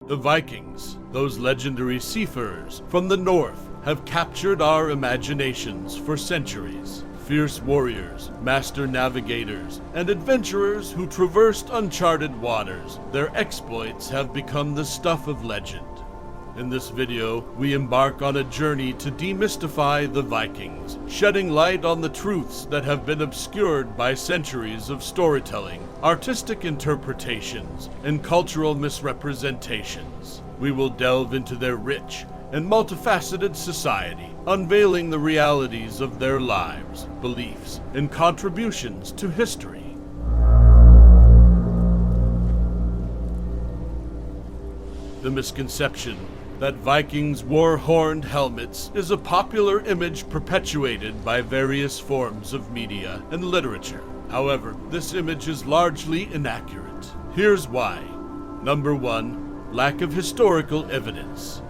The Vikings, those legendary seafarers from the north, have captured our imaginations for centuries. Fierce warriors, master navigators, and adventurers who traversed uncharted waters, their exploits have become the stuff of legend. In this video, we embark on a journey to demystify the Vikings, shedding light on the truths that have been obscured by centuries of storytelling, artistic interpretations, and cultural misrepresentations. We will delve into their rich and multifaceted society, unveiling the realities of their lives, beliefs, and contributions to history. The misconception that Vikings wore horned helmets is a popular image perpetuated by various forms of media and literature. However, this image is largely inaccurate. Here's why. Number 1, lack of historical evidence.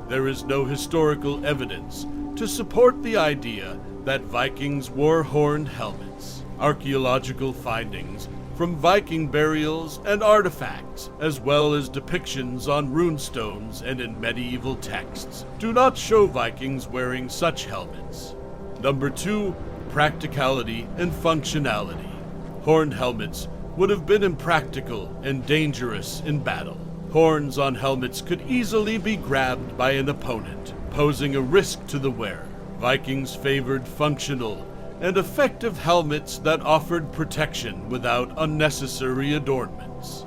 There is no historical evidence to support the idea that Vikings wore horned helmets. Archaeological findings from Viking burials and artifacts, as well as depictions on runestones and in medieval texts, do not show Vikings wearing such helmets. Number 2, practicality and functionality. Horned helmets would have been impractical and dangerous in battle. Horns on helmets could easily be grabbed by an opponent, posing a risk to the wearer. Vikings favored functional and effective helmets that offered protection without unnecessary adornments.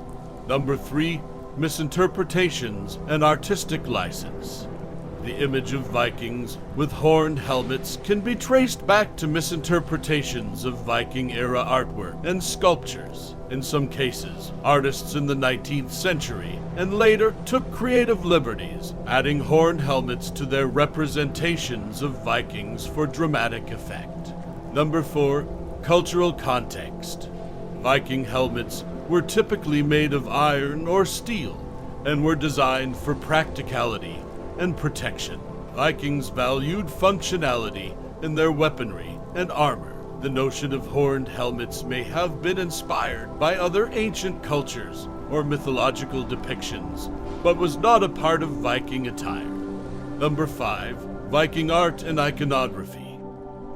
Number 3, misinterpretations and artistic license. The image of Vikings with horned helmets can be traced back to misinterpretations of Viking-era artwork and sculptures. In some cases, artists in the 19th century and later took creative liberties, adding horned helmets to their representations of Vikings for dramatic effect. Number 4, cultural context. Viking helmets were typically made of iron or steel and were designed for practicality and protection. Vikings valued functionality in their weaponry and armor. The notion of horned helmets may have been inspired by other ancient cultures or mythological depictions, but was not a part of Viking attire. Number 5, Viking art and iconography.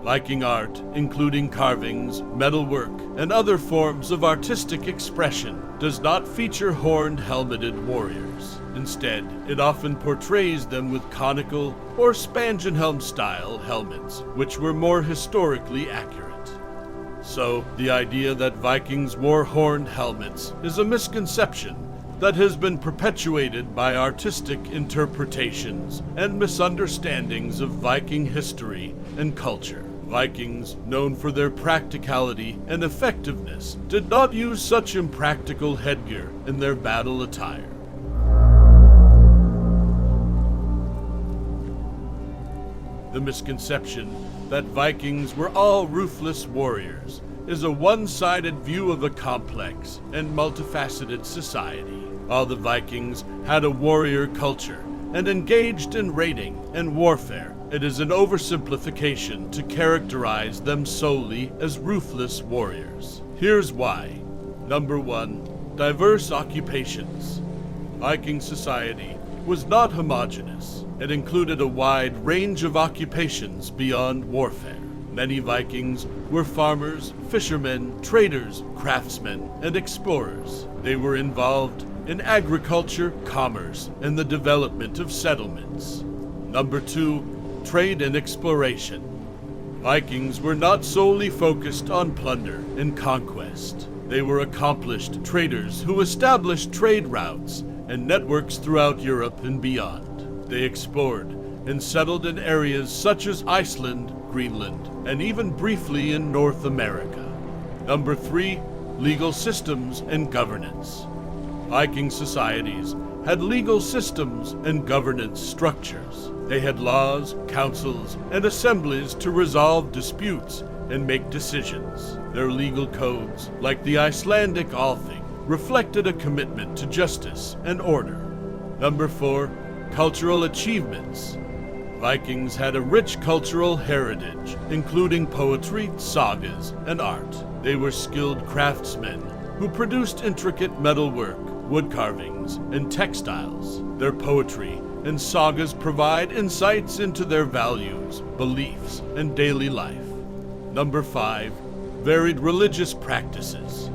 Viking art, including carvings, metalwork, and other forms of artistic expression, does not feature horned helmeted warriors. Instead, it often portrays them with conical or Spangenhelm-style helmets, which were more historically accurate. So, the idea that Vikings wore horned helmets is a misconception that has been perpetuated by artistic interpretations and misunderstandings of Viking history and culture. Vikings, known for their practicality and effectiveness, did not use such impractical headgear in their battle attire. The misconception that Vikings were all ruthless warriors is a one-sided view of a complex and multifaceted society. While the Vikings had a warrior culture and engaged in raiding and warfare, it is an oversimplification to characterize them solely as ruthless warriors. Here's why. Number 1, diverse occupations. Viking society was not homogeneous. It included a wide range of occupations beyond warfare. Many Vikings were farmers, fishermen, traders, craftsmen, and explorers. They were involved in agriculture, commerce, and the development of settlements. Number 2, trade and exploration. Vikings were not solely focused on plunder and conquest. They were accomplished traders who established trade routes and networks throughout Europe and beyond. They explored and settled in areas such as Iceland, Greenland, and even briefly in North America. Number 3, legal systems and governance. Viking societies had legal systems and governance structures. They had laws, councils, and assemblies to resolve disputes and make decisions. Their legal codes, like the Icelandic Althing, reflected a commitment to justice and order. Number 4, cultural achievements. Vikings had a rich cultural heritage, including poetry, sagas, and art. They were skilled craftsmen who produced intricate metalwork, wood carving, writings and textiles. Their poetry and sagas provide insights into their values, beliefs, and daily life. Number 5. Varied religious practices.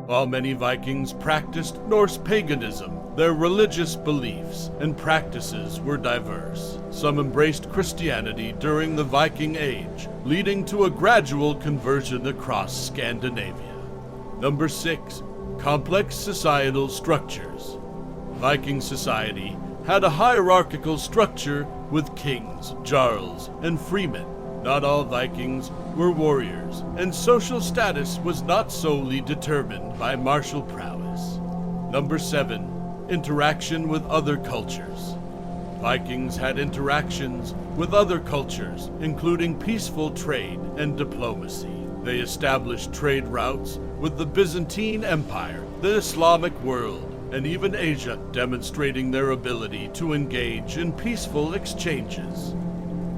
While many Vikings practiced Norse paganism, their religious beliefs and practices were diverse. Some embraced Christianity during the Viking Age, leading to a gradual conversion across Scandinavia. Number 6. Complex societal structures. Viking society had a hierarchical structure with kings, jarls, and freemen. Not all Vikings were warriors, and social status was not solely determined by martial prowess. Number 7. Interaction with other cultures. Vikings had interactions with other cultures, including peaceful trade and diplomacy. They established trade routes with the Byzantine Empire, the Islamic world, and even Asia, demonstrating their ability to engage in peaceful exchanges.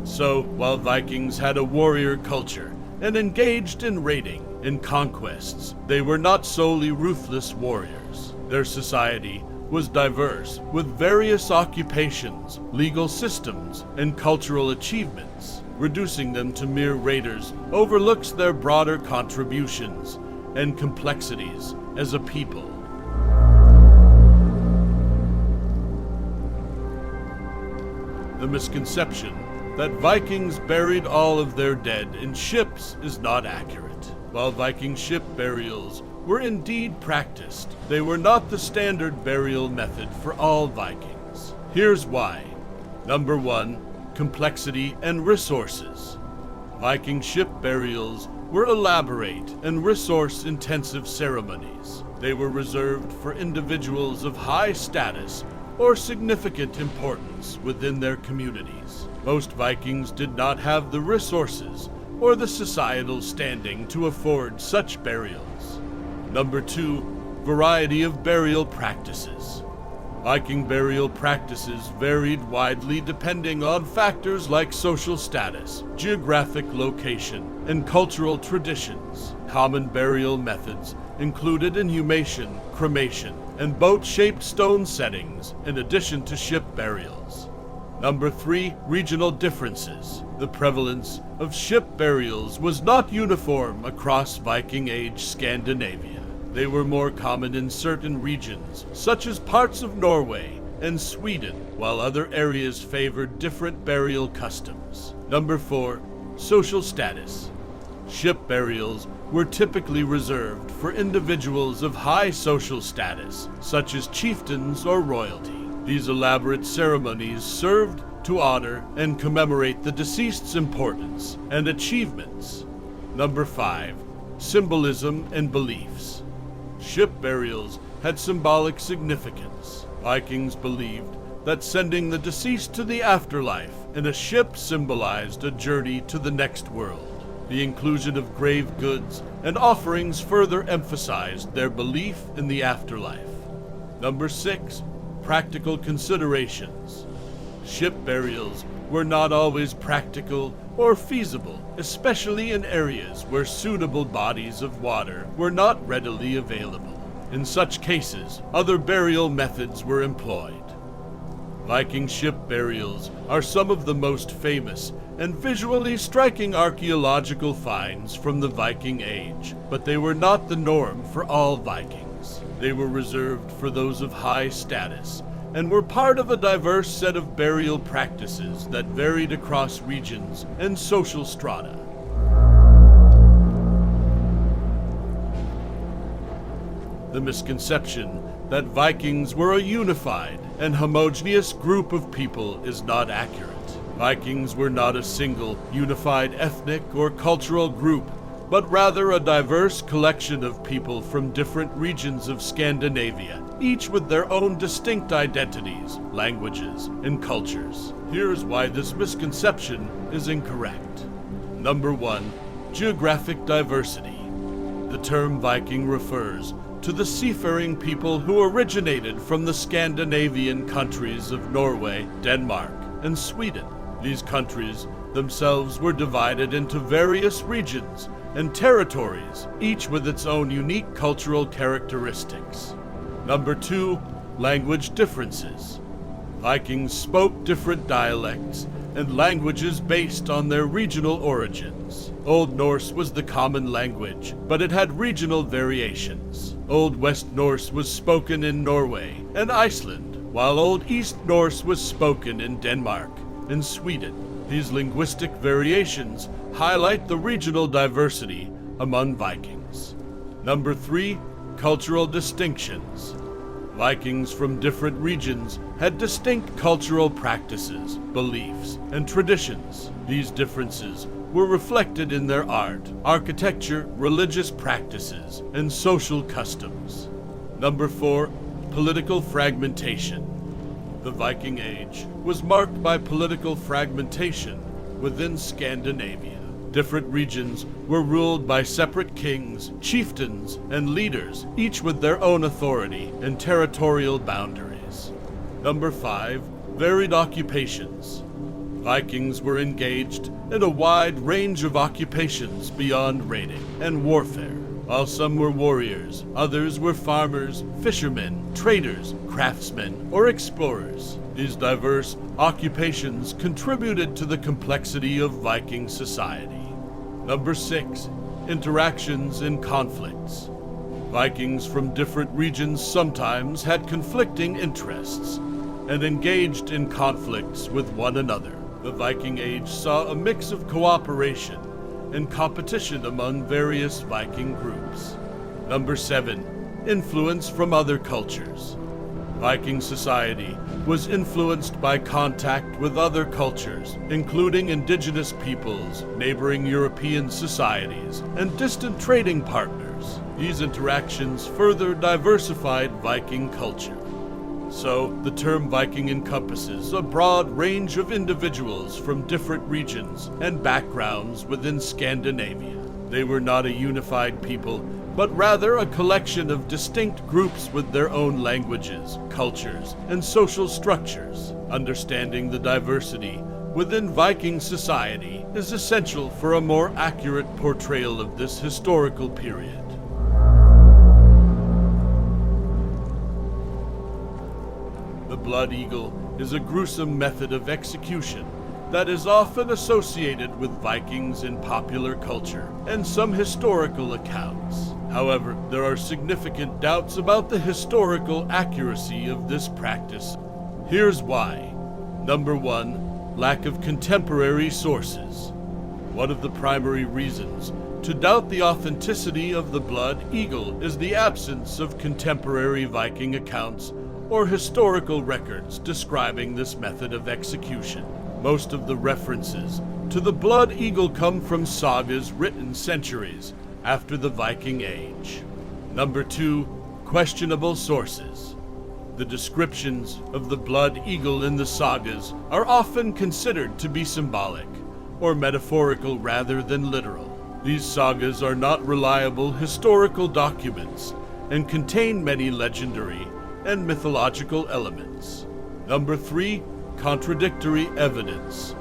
So, while Vikings had a warrior culture and engaged in raiding and conquests, they were not solely ruthless warriors. Their society was diverse, with various occupations, legal systems, and cultural achievements. Reducing them to mere raiders overlooks their broader contributions and complexities as a people. The misconception that Vikings buried all of their dead in ships is not accurate. While Viking ship burials were indeed practiced, they were not the standard burial method for all Vikings. Here's why. Number 1. Complexity and resources. Viking ship burials were elaborate and resource-intensive ceremonies. They were reserved for individuals of high status or significant importance within their communities. Most Vikings did not have the resources or the societal standing to afford such burials. Number 2. Variety of burial practices. Viking burial practices varied widely depending on factors like social status, geographic location, and cultural traditions. Common burial methods included inhumation, cremation, and boat-shaped stone settings, in addition to ship burials. Number 3. Regional differences. The prevalence of ship burials was not uniform across Viking Age Scandinavia. They were more common in certain regions, such as parts of Norway and Sweden, while other areas favored different burial customs. Number 4. Social status. Ship burials were typically reserved for individuals of high social status, such as chieftains or royalty. These elaborate ceremonies served to honor and commemorate the deceased's importance and achievements. Number 5. Symbolism and beliefs. Ship burials had symbolic significance. Vikings believed that sending the deceased to the afterlife in a ship symbolized a journey to the next world. The inclusion of grave goods and offerings further emphasized their belief in the afterlife. Number 6. Practical considerations. Ship burials were not always practical or feasible, especially in areas where suitable bodies of water were not readily available. In such cases, other burial methods were employed. Viking ship burials are some of the most famous and visually striking archaeological finds from the Viking Age, but they were not the norm for all Vikings. They were reserved for those of high status and were part of a diverse set of burial practices that varied across regions and social strata. The misconception that Vikings were a unified and homogeneous group of people is not accurate. Vikings were not a single, unified ethnic or cultural group, but rather a diverse collection of people from different regions of Scandinavia, each with their own distinct identities, languages, and cultures. Here's why this misconception is incorrect. Number 1. Geographic diversity. The term Viking refers to the seafaring people who originated from the Scandinavian countries of Norway, Denmark, and Sweden. These countries themselves were divided into various regions and territories, each with its own unique cultural characteristics. Number 2. Language differences. Vikings spoke different dialects and languages based on their regional origins. Old Norse was the common language, but it had regional variations. Old West Norse was spoken in Norway and Iceland, while Old East Norse was spoken in Denmark and Sweden. These linguistic variations highlight the regional diversity among Vikings. Number 3, cultural distinctions. Vikings from different regions had distinct cultural practices, beliefs, and traditions. These differences were reflected in their art, architecture, religious practices, and social customs. Number 4, political fragmentation. The Viking Age was marked by political fragmentation within Scandinavia. Different regions were ruled by separate kings, chieftains, and leaders, each with their own authority and territorial boundaries. Number 5, varied occupations. Vikings were engaged in a wide range of occupations beyond raiding and warfare. While some were warriors, others were farmers, fishermen, traders, craftsmen, or explorers. These diverse occupations contributed to the complexity of Viking society. Number 6, interactions and conflicts. Vikings from different regions sometimes had conflicting interests and engaged in conflicts with one another. The Viking Age saw a mix of cooperation and competition among various Viking groups. Number 7, influence from other cultures. Viking society was influenced by contact with other cultures, including indigenous peoples, neighboring European societies, and distant trading partners. These interactions further diversified Viking culture. So, the term Viking encompasses a broad range of individuals from different regions and backgrounds within Scandinavia. They were not a unified people, but rather a collection of distinct groups with their own languages, cultures, and social structures. Understanding the diversity within Viking society is essential for a more accurate portrayal of this historical period. The blood eagle is a gruesome method of execution that is often associated with Vikings in popular culture and some historical accounts. However, there are significant doubts about the historical accuracy of this practice. Here's why. Number 1, lack of contemporary sources. One of the primary reasons to doubt the authenticity of the blood eagle is the absence of contemporary Viking accounts or historical records describing this method of execution. Most of the references to the blood eagle come from sagas written centuries after the Viking Age. Number 2, questionable sources. The descriptions of the blood eagle in the sagas are often considered to be symbolic or metaphorical rather than literal. These sagas are not reliable historical documents and contain many legendary and mythological elements. Number 3, contradictory evidence.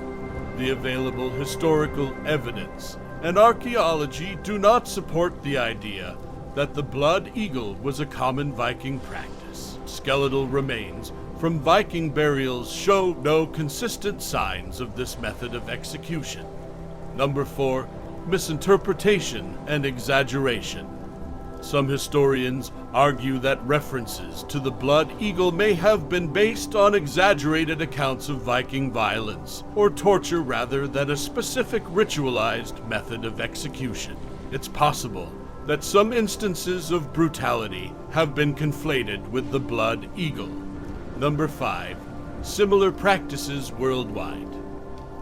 The available historical evidence and archaeology do not support the idea that the blood eagle was a common Viking practice. Skeletal remains from Viking burials show no consistent signs of this method of execution. Number 4, misinterpretation and exaggeration. Some historians argue that references to the blood eagle may have been based on exaggerated accounts of Viking violence or torture rather than a specific ritualized method of execution. It's possible that some instances of brutality have been conflated with the blood eagle. Number 5, similar practices worldwide.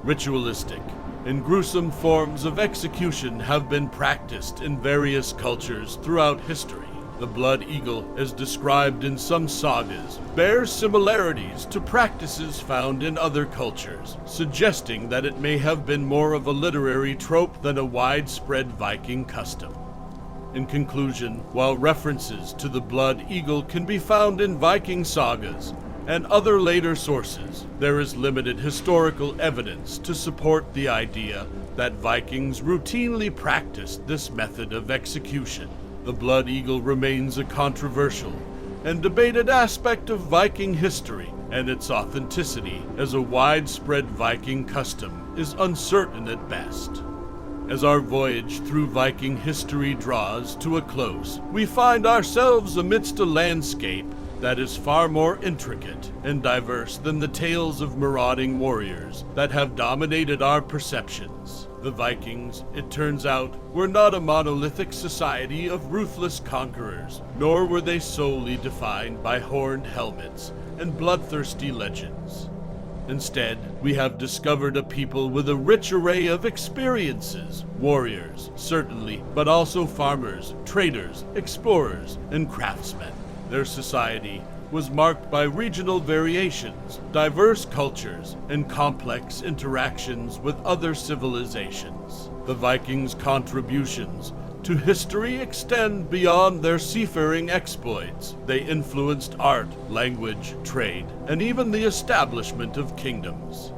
Ritualistic and gruesome forms of execution have been practiced in various cultures throughout history. The blood eagle, as described in some sagas, bears similarities to practices found in other cultures, suggesting that it may have been more of a literary trope than a widespread Viking custom. In conclusion, while references to the blood eagle can be found in Viking sagas and other later sources, there is limited historical evidence to support the idea that Vikings routinely practiced this method of execution. The blood eagle remains a controversial and debated aspect of Viking history and its authenticity as a widespread Viking custom is uncertain at best. As our voyage through Viking history draws to a close, we find ourselves amidst a landscape that is far more intricate and diverse than the tales of marauding warriors that have dominated our perceptions. The Vikings, it turns out, were not a monolithic society of ruthless conquerors, nor were they solely defined by horned helmets and bloodthirsty legends. Instead, we have discovered a people with a rich array of experiences. Warriors, certainly, but also farmers, traders, explorers, and craftsmen. Their society was marked by regional variations, diverse cultures, and complex interactions with other civilizations. The Vikings' contributions to history extend beyond their seafaring exploits. They influenced art, language, trade, and even the establishment of kingdoms.